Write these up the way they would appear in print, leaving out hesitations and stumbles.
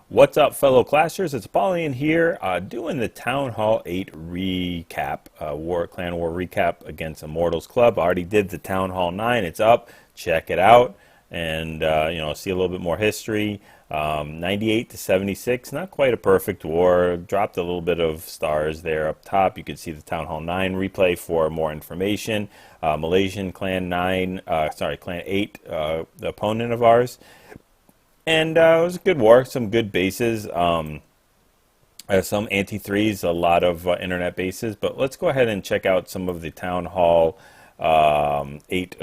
What's up, fellow Clashers? It's Apollyon here, doing the Town Hall 8 recap, Clan War Recap against Immortals Club. I already did the Town Hall 9. It's up. Check it out, and see a little bit more history. 98 to 76, not quite a perfect war. Dropped a little bit of stars there up top. You can see the Town Hall 9 replay for more information. Malaysian Clan 8, the opponent of ours. And it was a good war, some good bases, some anti-threes, a lot of internet bases. But let's go ahead and check out some of the Town Hall 8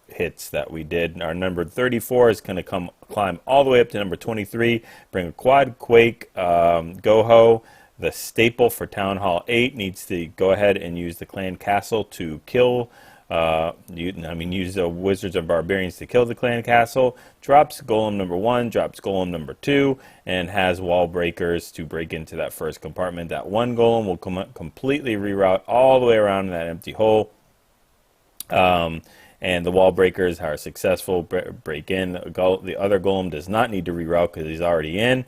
hits that we did. Our number 34 is going to climb all the way up to number 23, bring a quad quake. GoHo, the staple for Town Hall 8, needs to go ahead and use the clan castle to kill. Use the wizards and barbarians to kill the clan castle. Drops golem number 1, drops golem number 2, and has wall breakers to break into that first compartment. That one golem will completely reroute all the way around that empty hole. And the wall breakers are successful, break in. The other golem does not need to reroute because he's already in.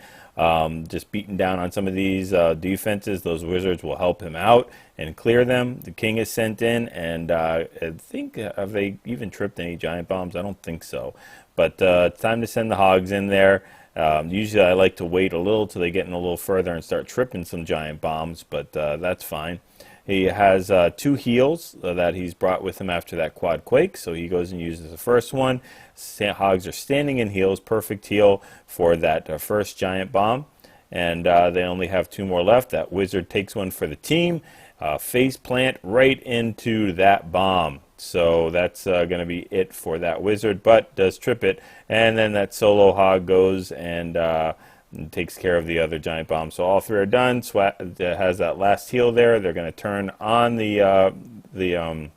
Just beating down on some of these defenses. Those wizards will help him out and clear them. The king is sent in, and I think, have they even tripped any giant bombs? I don't think so. But it's time to send the hogs in there. Usually I like to wait a little till they get in a little further and start tripping some giant bombs, but that's fine. He has 2 heals that he's brought with him after that quad quake, so he goes and uses the first one. Hogs are standing in heals, perfect heal for that first giant bomb, and they only have 2 more left. That wizard takes one for the team, face plant right into that bomb. So that's going to be it for that wizard, but does trip it, and then that solo hog goes and takes care of the other giant bomb. So all 3 are done. Swat has that last heal there. They're going to turn on the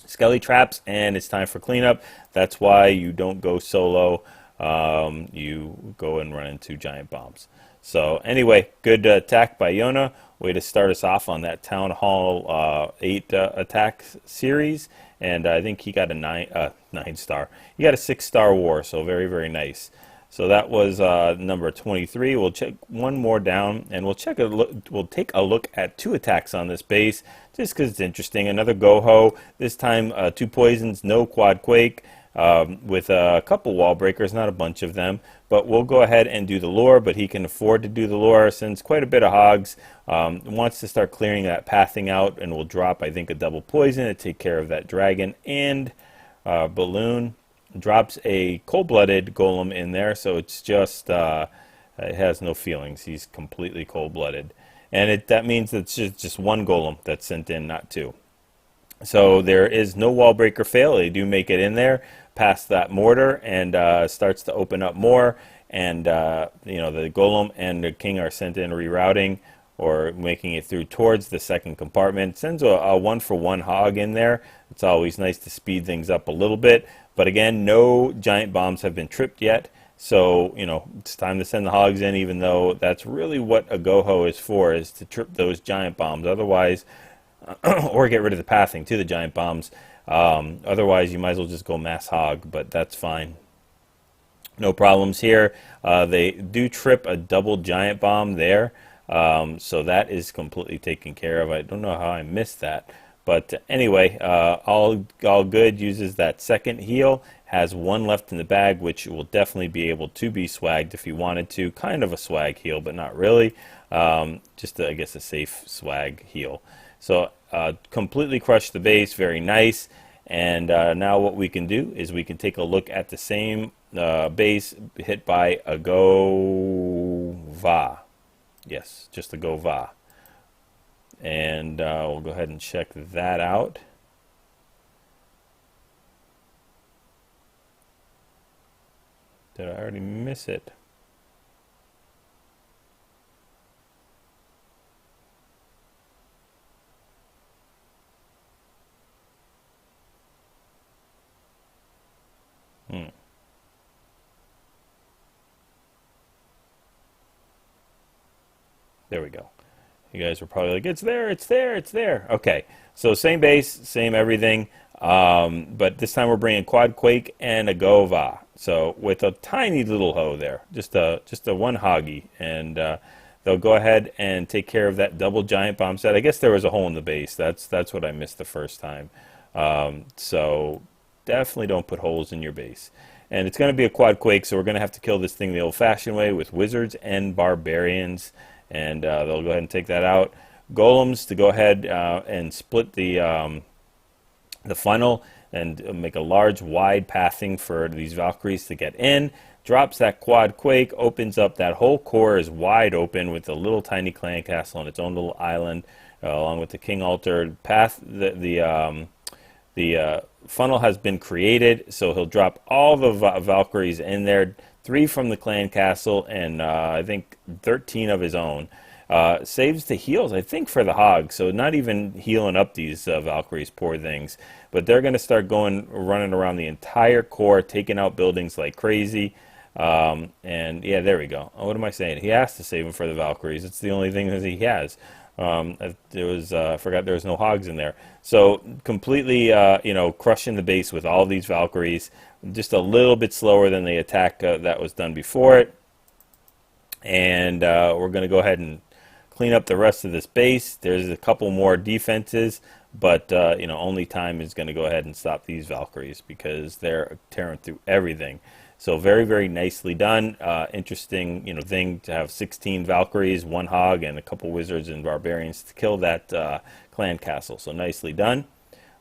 skelly traps, and it's time for cleanup. That's why you don't go solo. You go and run into giant bombs. So anyway, good attack by Yona. Way to start us off on that Town Hall 8 attack series. And I think he got a 9 star. He got a 6-star war, so very, very nice. So that was number 23. We'll check one more down, and we'll take a look at 2 attacks on this base, just because it's interesting. Another GoHo. This time 2 poisons, no quad quake, with a couple wall breakers, not a bunch of them. But we'll go ahead and do the lure. But he can afford to do the lure since quite a bit of hogs. Wants to start clearing that pathing out, and will drop, I think, a double poison to take care of that dragon and balloon. Drops a cold-blooded golem in there, so it's just it has no feelings. He's completely cold-blooded, and that means it's just 1 golem that's sent in, not 2. So there is no wall breaker fail. They do make it in there past that mortar, and starts to open up more. And the golem and the king are sent in rerouting or making it through towards the second compartment. It sends a 1-for-1 hog in there. It's always nice to speed things up a little bit. But again, no giant bombs have been tripped yet. So, it's time to send the hogs in, even though that's really what a GoHo is for, is to trip those giant bombs. Otherwise, or get rid of the pathing to the giant bombs. Otherwise, you might as well just go mass hog, but that's fine. No problems here. They do trip a double giant bomb there. So that is completely taken care of. I don't know how I missed that. But anyway, all good. Uses that second heal. Has 1 left in the bag, which will definitely be able to be swagged if you wanted to. Kind of a swag heal, but not really. Just, I guess, a safe swag heal. So completely crushed the base. Very nice. And now what we can do is we can take a look at the same base hit by a GoVa. Yes, just a GoVa. And we'll go ahead and check that out. Did I already miss it? There we go. You guys were probably like, it's there, it's there, it's there. Okay, so same base, same everything, but this time we're bringing Quad Quake and a GoVa. So with a tiny little hoe there, just a one hoggy, and they'll go ahead and take care of that double giant bomb set. I guess there was a hole in the base. That's what I missed the first time. So definitely don't put holes in your base. And it's going to be a quad quake, so we're going to have to kill this thing the old-fashioned way with wizards and barbarians, and they'll go ahead and take that out. Golems to go ahead and split the funnel and make a large, wide pathing for these Valkyries to get in. Drops that quad quake, opens up that whole core is wide open with a little tiny clan castle on its own little island, along with the king altar. Path the funnel has been created, so he'll drop all the Valkyries in there, 3 from the clan castle, and I think 13 of his own. Saves the heals, I think, for the hogs, so not even healing up these Valkyries, poor things. But they're going to start running around the entire core, taking out buildings like crazy. And yeah, there we go. Oh, what am I saying? He has to save them for the Valkyries. It's the only thing that he has. I forgot there was no hogs in there. So completely, crushing the base with all these Valkyries. Just a little bit slower than the attack that was done before it. And we're going to go ahead and clean up the rest of this base. There's a couple more defenses, but only time is going to go ahead and stop these Valkyries because they're tearing through everything. So very, very nicely done. Interesting, thing to have 16 Valkyries, 1 hog, and a couple wizards and barbarians to kill that clan castle. So nicely done.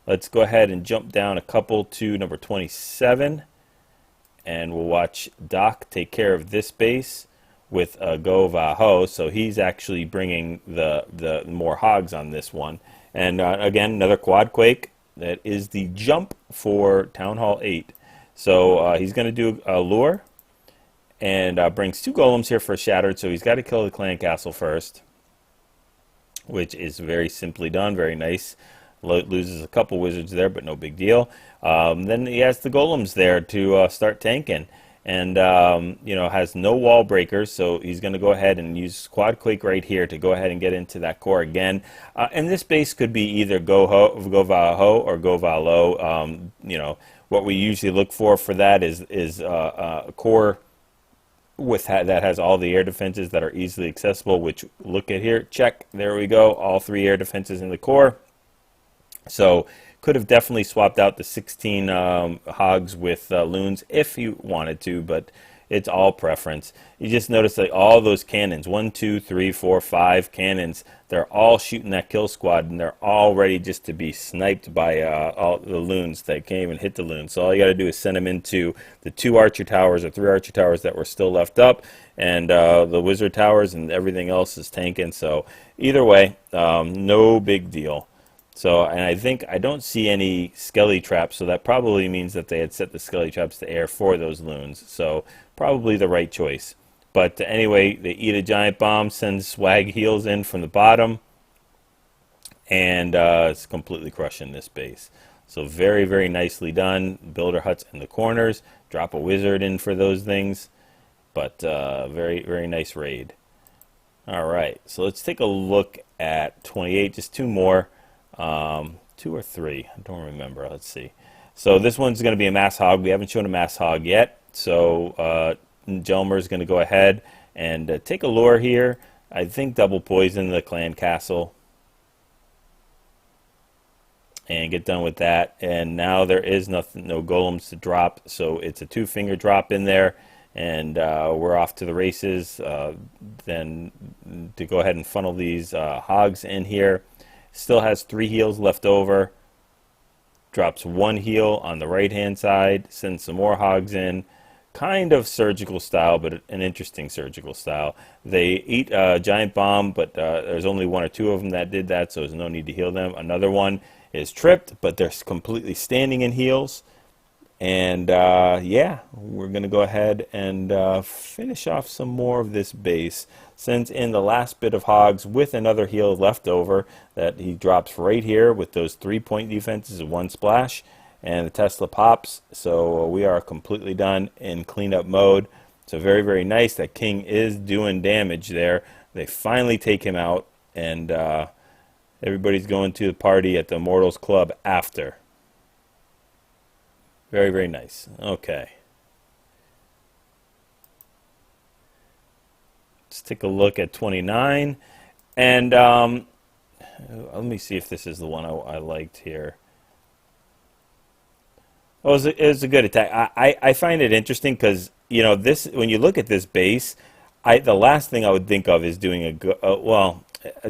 Let's go ahead and jump down a couple to number 27, and we'll watch Doc take care of this base with GoVaLo. So he's actually bringing the more hogs on this one. And again, another quad quake. That is the jump for Town Hall 8. So he's going to do a lure and brings 2 golems here for shattered. So he's got to kill the clan castle first, which is very simply done. Very nice. Loses a couple wizards there, but no big deal. Then he has the golems there to start tanking. And, has no wall breakers, so he's going to go ahead and use Quad Quake right here to go ahead and get into that core again. And this base could be either GoVaLo or GoVaLo. What we usually look for that is a core with that has all the air defenses that are easily accessible, which look at here. Check. There we go. All 3 air defenses in the core. So could have definitely swapped out the 16 hogs with loons if you wanted to, but it's all preference. You just notice like all those cannons, 1, 2, 3, 4, 5 cannons, they're all shooting that kill squad, and they're all ready just to be sniped by all the loons that can't even hit the loons. So all you got to do is send them into the 2 archer towers or 3 archer towers that were still left up, and the wizard towers, and everything else is tanking. So either way, no big deal. So, and I don't see any skelly traps, so that probably means that they had set the skelly traps to air for those loons. So, probably the right choice. But anyway, they eat a giant bomb, send swag heals in from the bottom, and it's completely crushing this base. So, very, very nicely done. Builder huts in the corners, drop a wizard in for those things, but very, very nice raid. All right, so let's take a look at 28, just 2 more. 2 or 3, I don't remember. Let's see. So this one's going to be a mass hog. We haven't shown a mass hog yet. So Jelmer is going to go ahead and take a lure here. I think double poison the clan castle and get done with that. And now there is no golems to drop, so it's a 2-finger drop in there, and we're off to the races. Then to go ahead and funnel these hogs in here. Still has 3 heals left over. Drops 1 heal on the right-hand side. Sends some more hogs in. Kind of surgical style, but an interesting surgical style. They eat a giant bomb, but there's only 1 or 2 of them that did that, so there's no need to heal them. Another one is tripped, but they're completely standing in heals. And yeah, we're going to go ahead and finish off some more of this base. Sends in the last bit of hogs with another heal left over that he drops right here with those 3-point defenses and 1 splash. And the Tesla pops, so we are completely done in cleanup mode. So very, very nice. That king is doing damage there. They finally take him out, and everybody's going to the party at the Immortals Club after. Very, very nice. Okay. let's take a look at 29. And let me see if this is the one I liked here. Oh, it was a good attack. I find it interesting because, you know, this, when you look at this base, the last thing I would think of is doing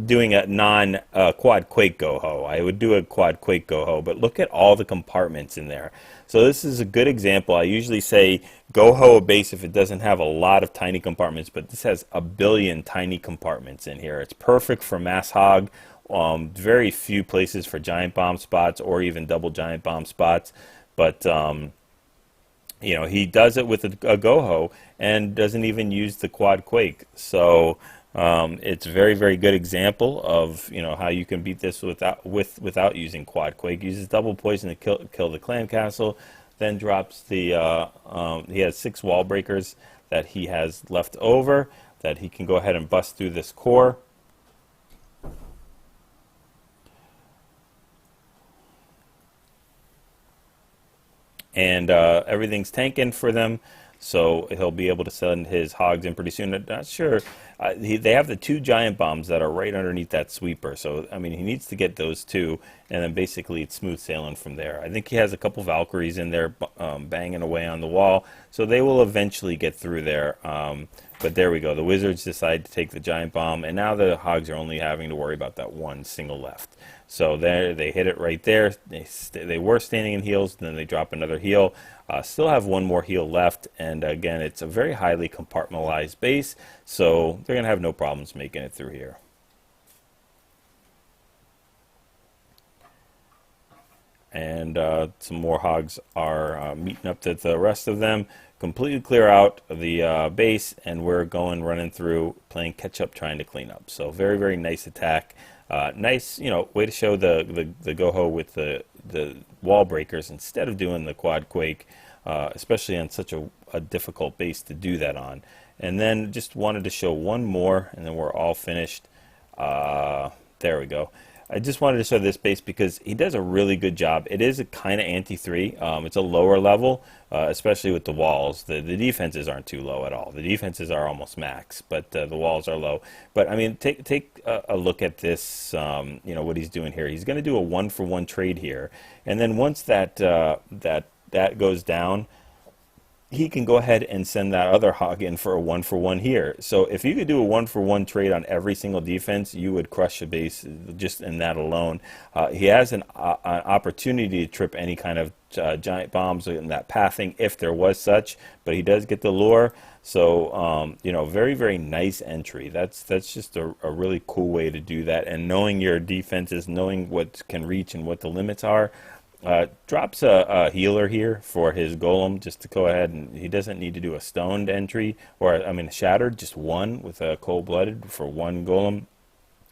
doing a non quad quake GoHo. I would do a quad quake GoHo, but look at all the compartments in there. So this is a good example. I usually say GoHo a base if it doesn't have a lot of tiny compartments, but this has a billion tiny compartments in here. It's perfect for mass hog. Very few places for giant bomb spots or even double giant bomb spots. But, you know, he does it with a GoHo and doesn't even use the quad quake. So it's a very, very good example of, you know, how you can beat this without using quad quake. Uses double poison to kill the clan castle, then drops the, he has 6 wall breakers that he has left over that he can go ahead and bust through this core. And everything's tanking for them, so he'll be able to send his hogs in pretty soon. I'm not sure. They have the 2 giant bombs that are right underneath that sweeper, so I mean he needs to get those 2, and then basically it's smooth sailing from there. I think he has a couple Valkyries in there banging away on the wall, so they will eventually get through there. But there we go. The wizards decide to take the giant bomb, and now the hogs are only having to worry about that one single left. So there, they hit it right there. They were standing in heals, then they drop another heal. Still have one more heal left, and again, it's a very highly compartmentalized base, so they're going to have no problems making it through here. And some more hogs are meeting up to the rest of them. Completely clear out the base, and we're running through, playing catch up, trying to clean up. So very, very nice attack. Nice, you know, way to show the GoHo with the wall breakers instead of doing the quad quake, especially on such a difficult base to do that on. And then just wanted to show one more, and then we're all finished. There we go. I just wanted to show this base because he does a really good job. It is a kind of anti-3. It's a lower level, especially with the walls. The defenses aren't too low at all. The defenses are almost max, but the walls are low. But I mean, take a look at this. You know what he's doing here. He's going to do a 1-for-1 trade here, and then once that goes down, he can go ahead and send that other hog in for a 1-for-1 here. So if you could do a 1-for-1 trade on every single defense, you would crush a base just in that alone. He has an opportunity to trip any kind of giant bombs in that pathing if there was such, but he does get the lure. So you know, very, very nice entry. That's just a really cool way to do that. And knowing your defenses, knowing what can reach and what the limits are. Drops a healer here for his golem just to go ahead, and he doesn't need to do a stoned entry, or I mean shattered, just one with a cold-blooded for 1 golem.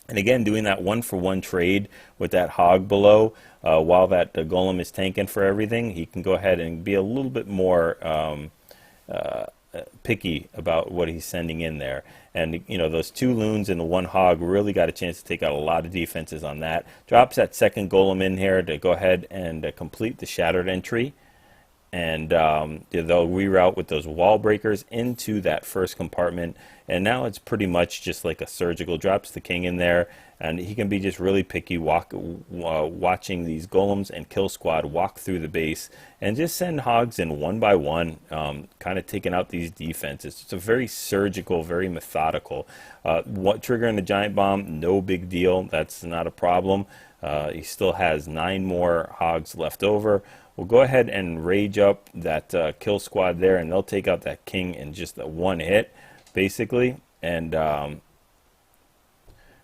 And again, doing that 1-for-1 trade with that hog below, while that golem is tanking for everything, he can go ahead and be a little bit more picky about what he's sending in there. And you know, those 2 loons and the 1 hog really got a chance to take out a lot of defenses on that. Drops that second golem in here to go ahead and complete the shattered entry, and they'll reroute with those wall breakers into that first compartment. And now it's pretty much just like a surgical. Drops the king in there, and he can be just really picky, watching these golems and kill squad walk through the base and just send hogs in one by one, kind of taking out these defenses. It's a very surgical, very methodical. Triggering the giant bomb, no big deal. That's not a problem. He still has 9 more hogs left over. We'll go ahead and rage up that kill squad there, and they'll take out that king in just a 1 hit, basically. And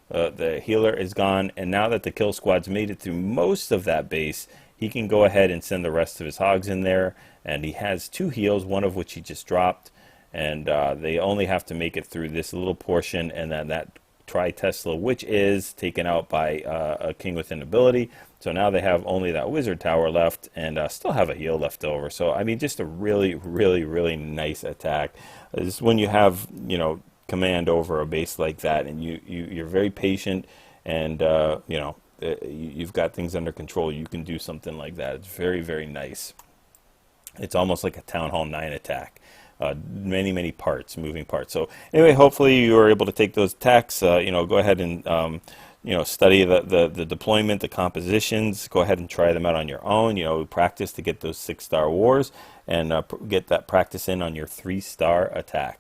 the healer is gone, and now that the kill squad's made it through most of that base, he can go ahead and send the rest of his hogs in there. And he has 2 heals, one of which he just dropped, and they only have to make it through this little portion, and then that Tri-Tesla, which is taken out by a king with an ability. So now they have only that wizard tower left, and still have a heal left over. So I mean, just a really, really, really nice attack. This is when you have, you know, command over a base like that, and you're very patient, and you know, you've got things under control. You can do something like that. It's very, very nice. It's almost like a Town Hall 9 attack. many parts, moving parts. So anyway, hopefully you are able to take those attacks. Go ahead and study the deployment, the compositions. Go ahead and try them out on your own. Practice to get those 6-star wars, and get that practice in on your 3-star attack.